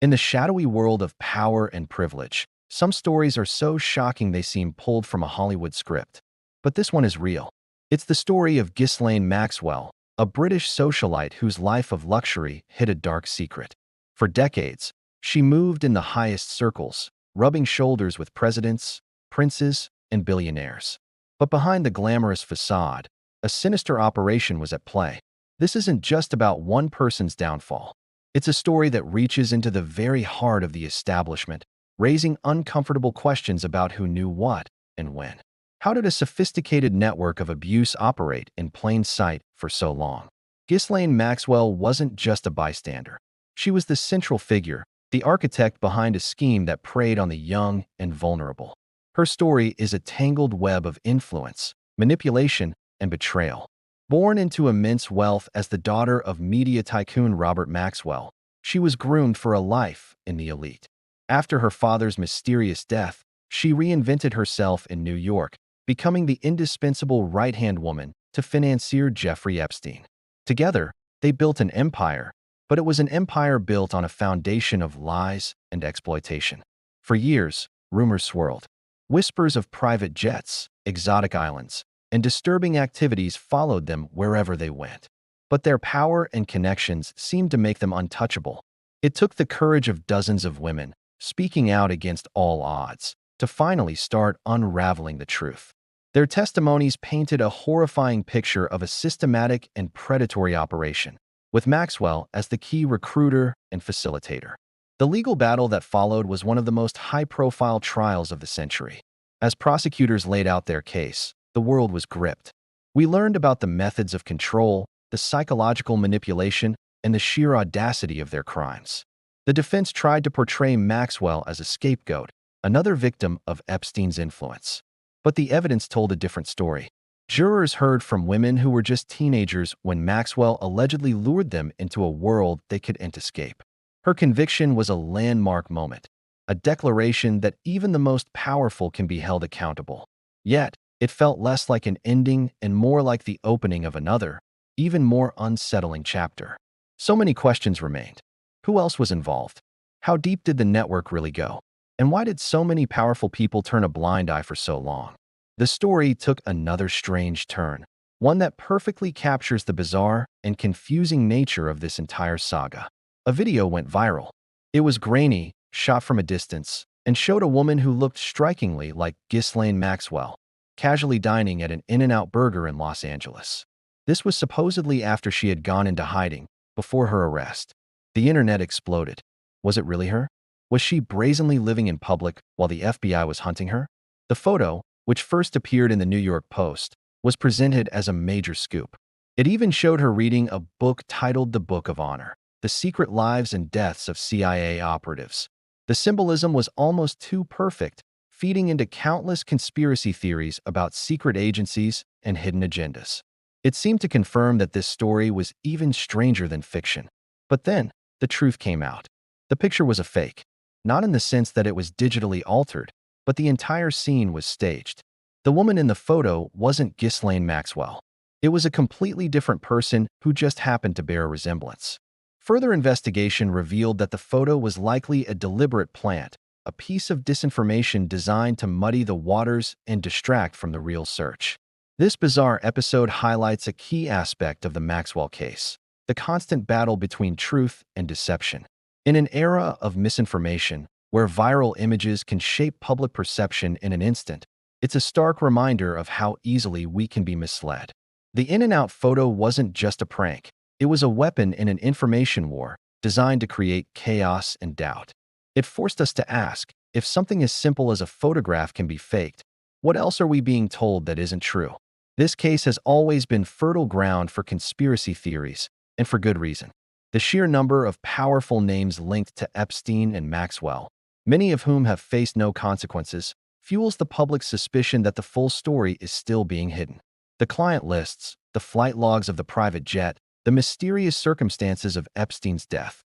In the shadowy world of power and privilege, some stories are so shocking they seem pulled from a Hollywood script. But this one is real. It's the story of Ghislaine Maxwell, a British socialite whose life of luxury hid a dark secret. For decades, she moved in the highest circles, rubbing shoulders with presidents, princes, and billionaires. But behind the glamorous facade, a sinister operation was at play. This isn't just about one person's downfall. It's a story that reaches into the very heart of the establishment, raising uncomfortable questions about who knew what and when. How did a sophisticated network of abuse operate in plain sight for so long? Ghislaine Maxwell wasn't just a bystander. She was the central figure, the architect behind a scheme that preyed on the young and vulnerable. Her story is a tangled web of influence, manipulation, and betrayal. Born into immense wealth as the daughter of media tycoon Robert Maxwell, she was groomed for a life in the elite. After her father's mysterious death, she reinvented herself in New York, becoming the indispensable right-hand woman to financier Jeffrey Epstein. Together, they built an empire, but it was an empire built on a foundation of lies and exploitation. For years, rumors swirled. Whispers of private jets, exotic islands, and disturbing activities followed them wherever they went. But their power and connections seemed to make them untouchable. It took the courage of dozens of women, speaking out against all odds, to finally start unraveling the truth. Their testimonies painted a horrifying picture of a systematic and predatory operation, with Maxwell as the key recruiter and facilitator. The legal battle that followed was one of the most high-profile trials of the century. As prosecutors laid out their case, the world was gripped. We learned about the methods of control, the psychological manipulation, and the sheer audacity of their crimes. The defense tried to portray Maxwell as a scapegoat, another victim of Epstein's influence. But the evidence told a different story. Jurors heard from women who were just teenagers when Maxwell allegedly lured them into a world they couldn't escape. Her conviction was a landmark moment, a declaration that even the most powerful can be held accountable. Yet, it felt less like an ending and more like the opening of another, even more unsettling chapter. So many questions remained. Who else was involved? How deep did the network really go? And why did so many powerful people turn a blind eye for so long? The story took another strange turn, one that perfectly captures the bizarre and confusing nature of this entire saga. A video went viral. It was grainy, shot from a distance, and showed a woman who looked strikingly like Ghislaine Maxwell, casually dining at an In-N-Out burger in Los Angeles. This was supposedly after she had gone into hiding, before her arrest. The internet exploded. Was it really her? Was she brazenly living in public while the FBI was hunting her? The photo, which first appeared in the New York Post, was presented as a major scoop. It even showed her reading a book titled The Book of Honor: The Secret Lives and Deaths of CIA Operatives. The symbolism was almost too perfect, feeding into countless conspiracy theories about secret agencies and hidden agendas. It seemed to confirm that this story was even stranger than fiction. But then, the truth came out. The picture was a fake. Not in the sense that it was digitally altered, but the entire scene was staged. The woman in the photo wasn't Ghislaine Maxwell. It was a completely different person who just happened to bear a resemblance. Further investigation revealed that the photo was likely a deliberate plant, a piece of disinformation designed to muddy the waters and distract from the real search. This bizarre episode highlights a key aspect of the Maxwell case: the constant battle between truth and deception. In an era of misinformation, where viral images can shape public perception in an instant, it's a stark reminder of how easily we can be misled. The In-N-Out photo wasn't just a prank. It was a weapon in an information war designed to create chaos and doubt. It forced us to ask, if something as simple as a photograph can be faked, what else are we being told that isn't true? This case has always been fertile ground for conspiracy theories, and for good reason. The sheer number of powerful names linked to Epstein and Maxwell, many of whom have faced no consequences, fuels the public's suspicion that the full story is still being hidden. The client lists, the flight logs of the private jet, the mysterious circumstances of Epstein's death.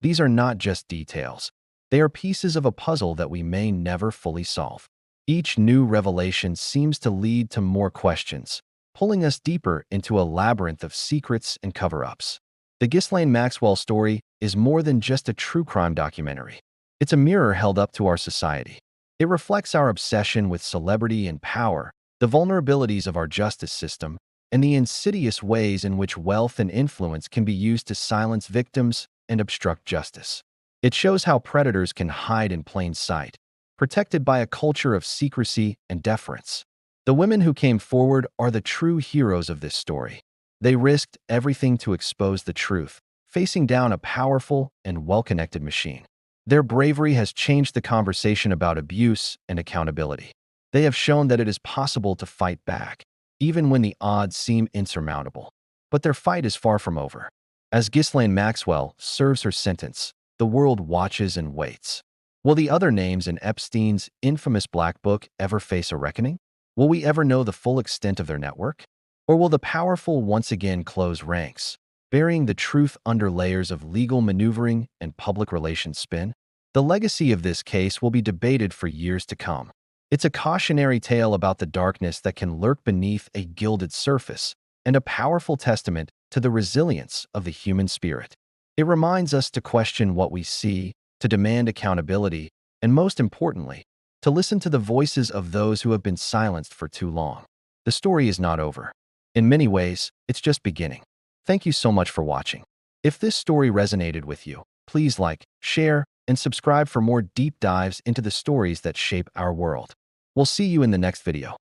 These are not just details. They are pieces of a puzzle that we may never fully solve. Each new revelation seems to lead to more questions, pulling us deeper into a labyrinth of secrets and cover-ups. The Ghislaine Maxwell story is more than just a true crime documentary. It's a mirror held up to our society. It reflects our obsession with celebrity and power, the vulnerabilities of our justice system, and the insidious ways in which wealth and influence can be used to silence victims and obstruct justice. It shows how predators can hide in plain sight, protected by a culture of secrecy and deference. The women who came forward are the true heroes of this story. They risked everything to expose the truth, facing down a powerful and well-connected machine. Their bravery has changed the conversation about abuse and accountability. They have shown that it is possible to fight back, even when the odds seem insurmountable. But their fight is far from over. As Ghislaine Maxwell serves her sentence, the world watches and waits. Will the other names in Epstein's infamous Black Book ever face a reckoning? Will we ever know the full extent of their network? Or will the powerful once again close ranks, burying the truth under layers of legal maneuvering and public relations spin? The legacy of this case will be debated for years to come. It's a cautionary tale about the darkness that can lurk beneath a gilded surface, and a powerful testament to the resilience of the human spirit. It reminds us to question what we see, to demand accountability, and most importantly, to listen to the voices of those who have been silenced for too long. The story is not over. In many ways, it's just beginning. Thank you so much for watching. If this story resonated with you, please like, share, and subscribe for more deep dives into the stories that shape our world. We'll see you in the next video.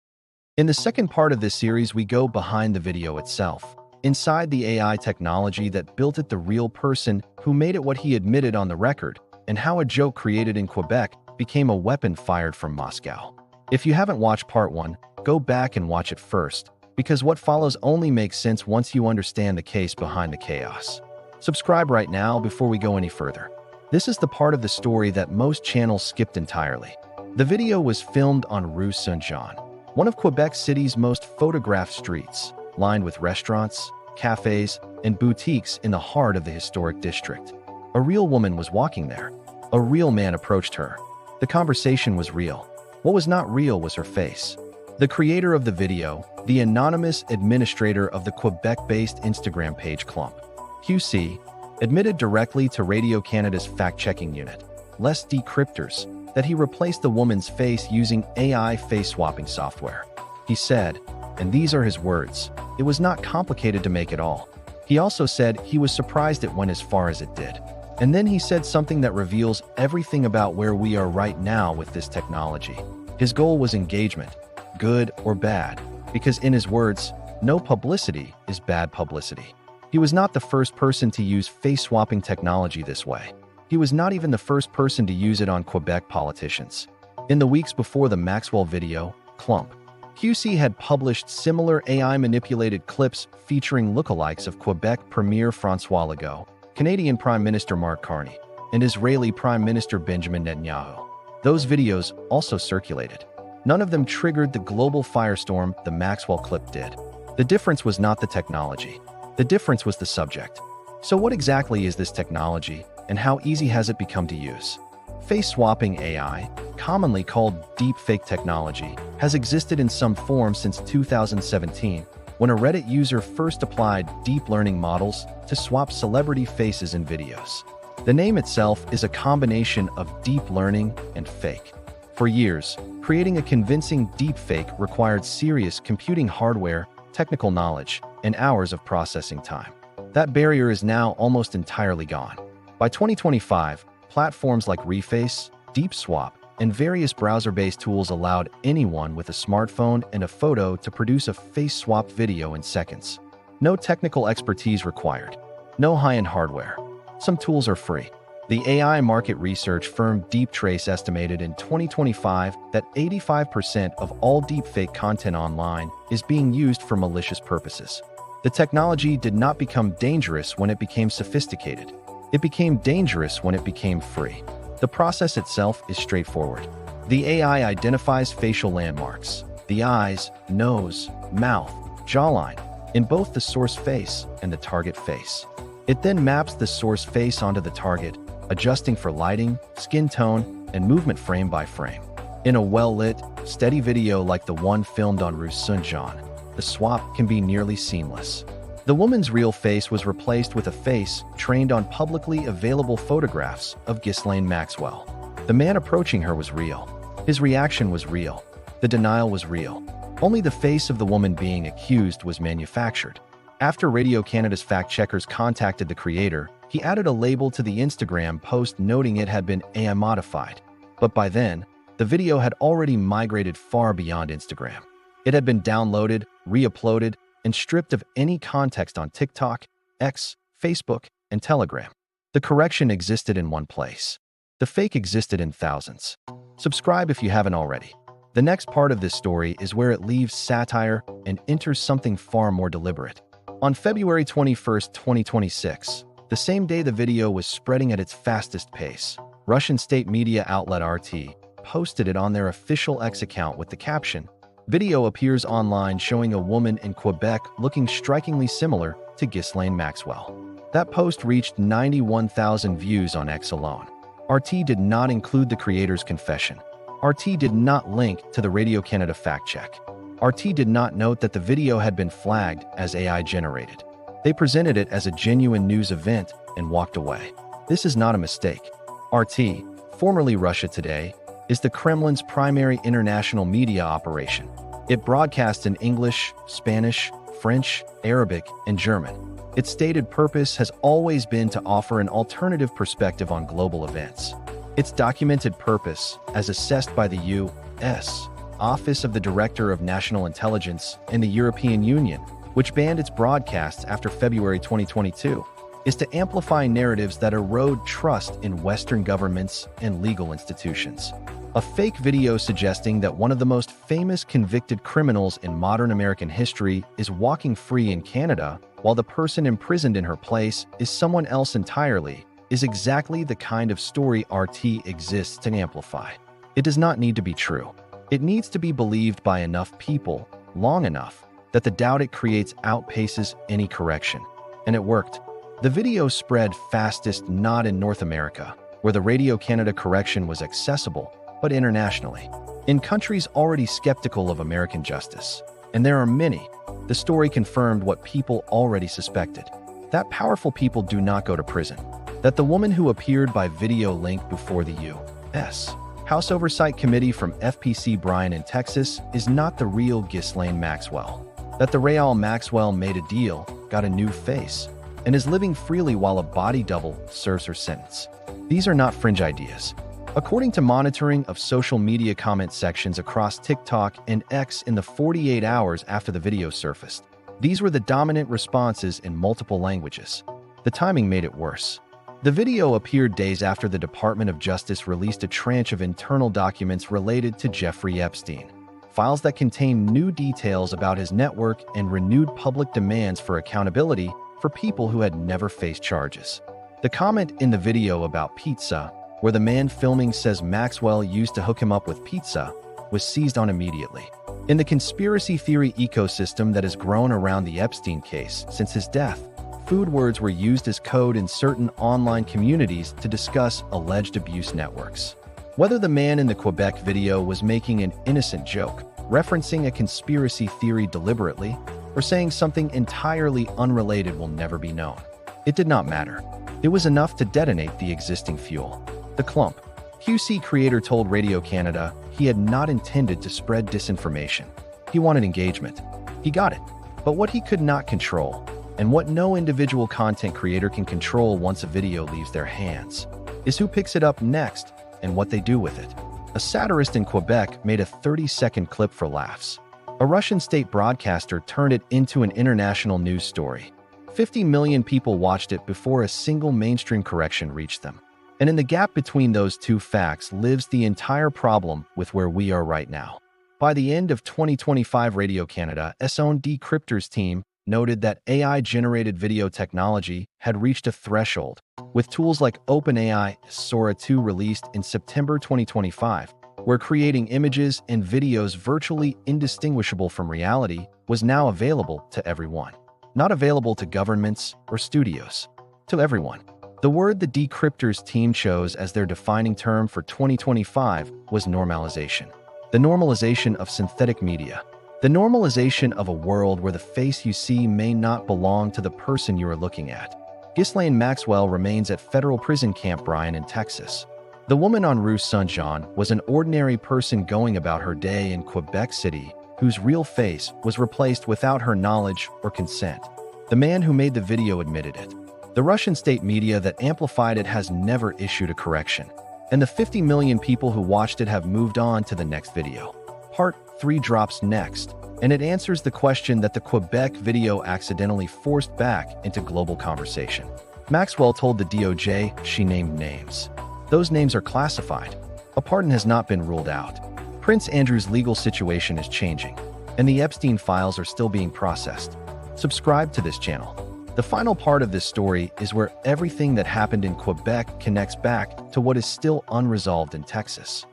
In the second part of this series, we go behind the video itself, inside the AI technology that built it, the real person who made it what he admitted on the record, and how a joke created in Quebec became a weapon fired from Moscow. If you haven't watched part 1, go back and watch it first, because what follows only makes sense once you understand the case behind the chaos. Subscribe right now before we go any further. This is the part of the story that most channels skipped entirely. The video was filmed on Rue Saint-Jean, one of Quebec City's most photographed streets, lined with restaurants, cafes, and boutiques in the heart of the historic district. A real woman was walking there. A real man approached her. The conversation was real. What was not real was her face. The creator of the video, the anonymous administrator of the Quebec-based Instagram page clump.qc, admitted directly to Radio Canada's fact-checking unit, less decryptors, that he replaced the woman's face using AI face-swapping software. He said, and these are his words, "It was not complicated to make it all." He also said he was surprised it went as far as it did. And then he said something that reveals everything about where we are right now with this technology. His goal was engagement, good or bad, because in his words, no publicity is bad publicity. He was not the first person to use face-swapping technology this way. He was not even the first person to use it on Quebec politicians. In the weeks before the Maxwell video, clump.qc had published similar AI-manipulated clips featuring lookalikes of Quebec Premier François Legault, Canadian Prime Minister Mark Carney, and Israeli Prime Minister Benjamin Netanyahu. Those videos also circulated. None of them triggered the global firestorm the Maxwell clip did. The difference was not the technology. The difference was the subject. So what exactly is this technology, and how easy has it become to use? Face-swapping AI, commonly called deepfake technology, has existed in some form since 2017, when a Reddit user first applied deep learning models to swap celebrity faces in videos. The name itself is a combination of deep learning and fake. For years, creating a convincing deepfake required serious computing hardware, technical knowledge, and hours of processing time. That barrier is now almost entirely gone. By 2025, platforms like Reface, DeepSwap, and various browser-based tools allowed anyone with a smartphone and a photo to produce a face-swapped video in seconds. No technical expertise required. No high-end hardware. Some tools are free. The AI market research firm DeepTrace estimated in 2025 that 85% of all deepfake content online is being used for malicious purposes. The technology did not become dangerous when it became sophisticated. It became dangerous when it became free. The process itself is straightforward. The AI identifies facial landmarks, the eyes, nose, mouth, jawline, in both the source face and the target face. It then maps the source face onto the target, adjusting for lighting, skin tone, and movement frame by frame. In a well-lit, steady video like the one filmed on Rue Saint-Jean, the swap can be nearly seamless. The woman's real face was replaced with a face trained on publicly available photographs of Ghislaine Maxwell. The man approaching her was real. His reaction was real. The denial was real. Only the face of the woman being accused was manufactured. After Radio Canada's fact-checkers contacted the creator, he added a label to the Instagram post noting it had been AI modified. But by then, the video had already migrated far beyond Instagram. It had been downloaded, re-uploaded, and stripped of any context on TikTok, X, Facebook, and Telegram. The correction existed in one place. The fake existed in thousands. Subscribe if you haven't already. The next part of this story is where it leaves satire and enters something far more deliberate. On February 21, 2026, the same day the video was spreading at its fastest pace, Russian state media outlet RT posted it on their official X account with the caption, "Video appears online showing a woman in Quebec looking strikingly similar to Ghislaine Maxwell." That post reached 91,000 views on X alone. RT did not include the creator's confession. RT did not link to the Radio Canada fact-check. RT did not note that the video had been flagged as AI generated. They presented it as a genuine news event and walked away. This is not a mistake. RT, formerly Russia Today, is the Kremlin's primary international media operation. It broadcasts in English, Spanish, French, Arabic, and German. Its stated purpose has always been to offer an alternative perspective on global events. Its documented purpose, as assessed by the U.S. Office of the Director of National Intelligence and the European Union, which banned its broadcasts after February 2022, is to amplify narratives that erode trust in Western governments and legal institutions. A fake video suggesting that one of the most famous convicted criminals in modern American history is walking free in Canada, while the person imprisoned in her place is someone else entirely, is exactly the kind of story RT exists to amplify. It does not need to be true. It needs to be believed by enough people, long enough, that the doubt it creates outpaces any correction. And it worked. The video spread fastest not in North America, where the Radio Canada correction was accessible, but internationally, in countries already skeptical of American justice. And there are many. The story confirmed what people already suspected. That powerful people do not go to prison. That the woman who appeared by video link before the U.S. House Oversight Committee from FPC Bryan in Texas is not the real Ghislaine Maxwell. That the Raoul Maxwell made a deal, got a new face, and is living freely while a body double serves her sentence. These are not fringe ideas. According to monitoring of social media comment sections across TikTok and X in the 48 hours after the video surfaced, these were the dominant responses in multiple languages. The timing made it worse. The video appeared days after the Department of Justice released a tranche of internal documents related to Jeffrey Epstein, files that contain new details about his network and renewed public demands for accountability for people who had never faced charges. The comment in the video about pizza, where the man filming says Maxwell used to hook him up with pizza, was seized on immediately. In the conspiracy theory ecosystem that has grown around the Epstein case since his death, food words were used as code in certain online communities to discuss alleged abuse networks. Whether the man in the Quebec video was making an innocent joke, referencing a conspiracy theory deliberately, or saying something entirely unrelated will never be known. It did not matter. It was enough to detonate the existing fuel. The clump.qc creator told Radio Canada he had not intended to spread disinformation. He wanted engagement. He got it. But what he could not control, and what no individual content creator can control once a video leaves their hands, is who picks it up next and what they do with it. A satirist in Quebec made a 30-second clip for laughs. A Russian state broadcaster turned it into an international news story. 50 million people watched it before a single mainstream correction reached them. And in the gap between those two facts lives the entire problem with where we are right now. By the end of 2025, Radio Canada's own decryptors team noted that AI-generated video technology had reached a threshold, with tools like OpenAI Sora 2 released in September 2025, where creating images and videos virtually indistinguishable from reality was now available to everyone. Not available to governments or studios. To everyone. The word the decryptors team chose as their defining term for 2025 was normalization. The normalization of synthetic media. The normalization of a world where the face you see may not belong to the person you are looking at. Ghislaine Maxwell remains at federal prison Camp Bryan in Texas. The woman on Rue Saint-Jean was an ordinary person going about her day in Quebec City, whose real face was replaced without her knowledge or consent. The man who made the video admitted it. The Russian state media that amplified it has never issued a correction, and the 50 million people who watched it have moved on to the next video. Part 3 drops next, and it answers the question that the Quebec video accidentally forced back into global conversation. Maxwell told the DOJ she named names. Those names are classified. A pardon has not been ruled out. Prince Andrew's legal situation is changing, and the Epstein Files are still being processed. Subscribe to this channel. The final part of this story is where everything that happened in Quebec connects back to what is still unresolved in Texas.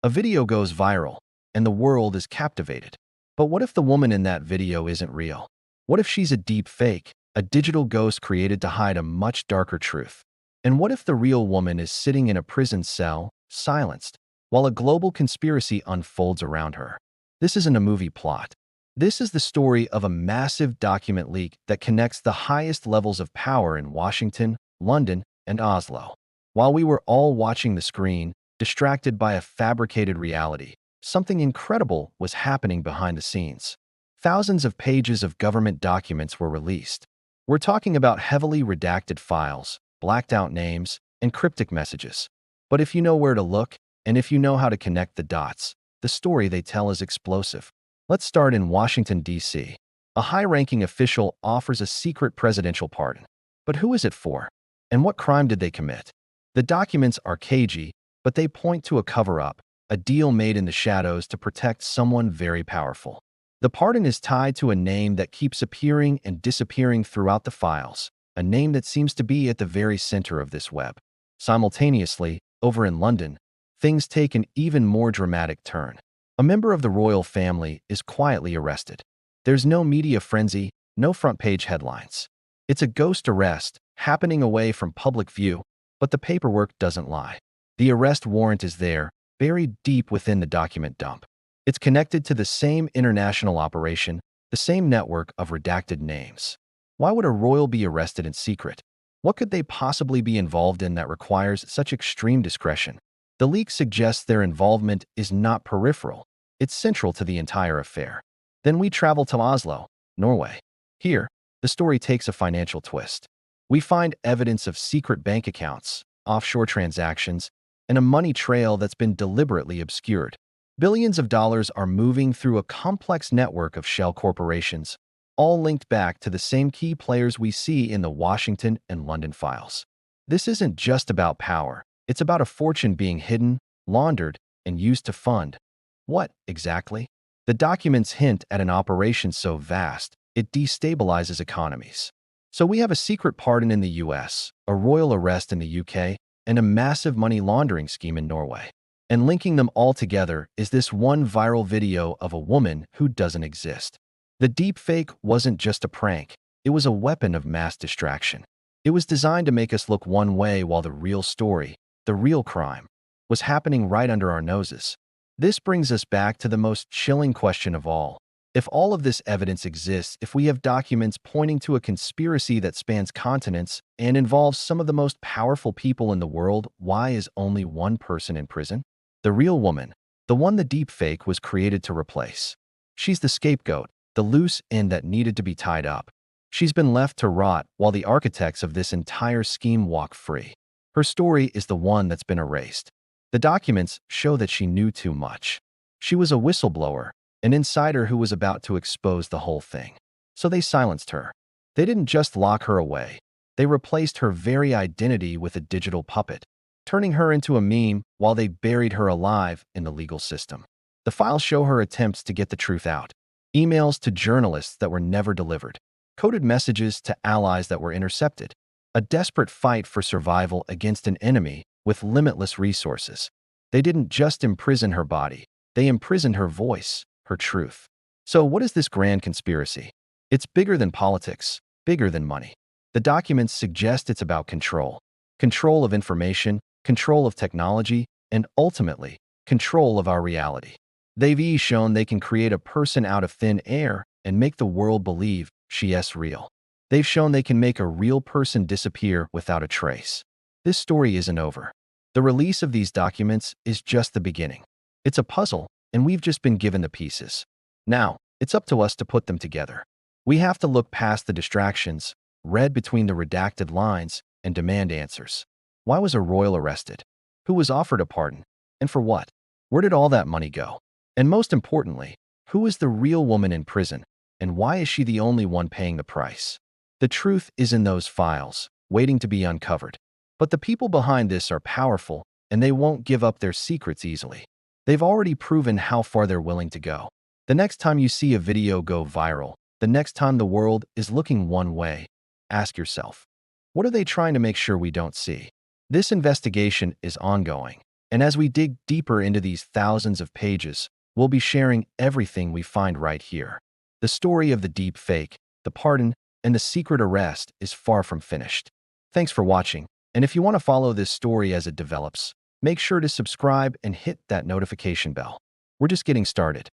A video goes viral, and the world is captivated. But what if the woman in that video isn't real? What if she's a deep fake, a digital ghost created to hide a much darker truth? And what if the real woman is sitting in a prison cell, silenced, while a global conspiracy unfolds around her? This isn't a movie plot. This is the story of a massive document leak that connects the highest levels of power in Washington, London, and Oslo. While we were all watching the screen, distracted by a fabricated reality, something incredible was happening behind the scenes. Thousands of pages of government documents were released. We're talking about heavily redacted files, blacked out names, and cryptic messages. But if you know where to look, and if you know how to connect the dots, the story they tell is explosive. Let's start in Washington, D.C. A high-ranking official offers a secret presidential pardon. But who is it for? And what crime did they commit? The documents are cagey, but they point to a cover-up, a deal made in the shadows to protect someone very powerful. The pardon is tied to a name that keeps appearing and disappearing throughout the files, a name that seems to be at the very center of this web. Simultaneously, over in London, things take an even more dramatic turn. A member of the royal family is quietly arrested. There's no media frenzy, no front-page headlines. It's a ghost arrest, happening away from public view, but the paperwork doesn't lie. The arrest warrant is there, buried deep within the document dump. It's connected to the same international operation, the same network of redacted names. Why would a royal be arrested in secret? What could they possibly be involved in that requires such extreme discretion? The leak suggests their involvement is not peripheral. It's central to the entire affair. Then we travel to Oslo, Norway. Here, the story takes a financial twist. We find evidence of secret bank accounts, offshore transactions, and a money trail that's been deliberately obscured. Billions of dollars are moving through a complex network of shell corporations, all linked back to the same key players we see in the Washington and London files. This isn't just about power. It's about a fortune being hidden, laundered, and used to fund. What, exactly? The documents hint at an operation so vast, it destabilizes economies. So we have a secret pardon in the US, a royal arrest in the UK, and a massive money laundering scheme in Norway. And linking them all together is this one viral video of a woman who doesn't exist. The deepfake wasn't just a prank. It was a weapon of mass distraction. It was designed to make us look one way while the real story, the real crime, was happening right under our noses. This brings us back to the most chilling question of all. If all of this evidence exists, if we have documents pointing to a conspiracy that spans continents and involves some of the most powerful people in the world, why is only one person in prison? The real woman, the one the deepfake was created to replace. She's the scapegoat, the loose end that needed to be tied up. She's been left to rot while the architects of this entire scheme walk free. Her story is the one that's been erased. The documents show that she knew too much. She was a whistleblower, an insider who was about to expose the whole thing. So they silenced her. They didn't just lock her away. They replaced her very identity with a digital puppet, turning her into a meme while they buried her alive in the legal system. The files show her attempts to get the truth out. Emails to journalists that were never delivered. Coded messages to allies that were intercepted. A desperate fight for survival against an enemy with limitless resources. They didn't just imprison her body. They imprisoned her voice, her truth. So what is this grand conspiracy? It's bigger than politics, bigger than money. The documents suggest it's about control. Control of information, control of technology, and ultimately, control of our reality. They've shown they can create a person out of thin air and make the world believe she's real. They've shown they can make a real person disappear without a trace. This story isn't over. The release of these documents is just the beginning. It's a puzzle, and we've just been given the pieces. Now, it's up to us to put them together. We have to look past the distractions, read between the redacted lines, and demand answers. Why was a royal arrested? Who was offered a pardon? And for what? Where did all that money go? And most importantly, who is the real woman in prison, and why is she the only one paying the price? The truth is in those files, waiting to be uncovered. But the people behind this are powerful, and they won't give up their secrets easily. They've already proven how far they're willing to go. The next time you see a video go viral, the next time the world is looking one way, ask yourself, what are they trying to make sure we don't see? This investigation is ongoing, and as we dig deeper into these thousands of pages, we'll be sharing everything we find right here. The story of the deep fake, the pardon, and the secret arrest is far from finished. Thanks for watching, and if you want to follow this story as it develops, make sure to subscribe and hit that notification bell. We're just getting started.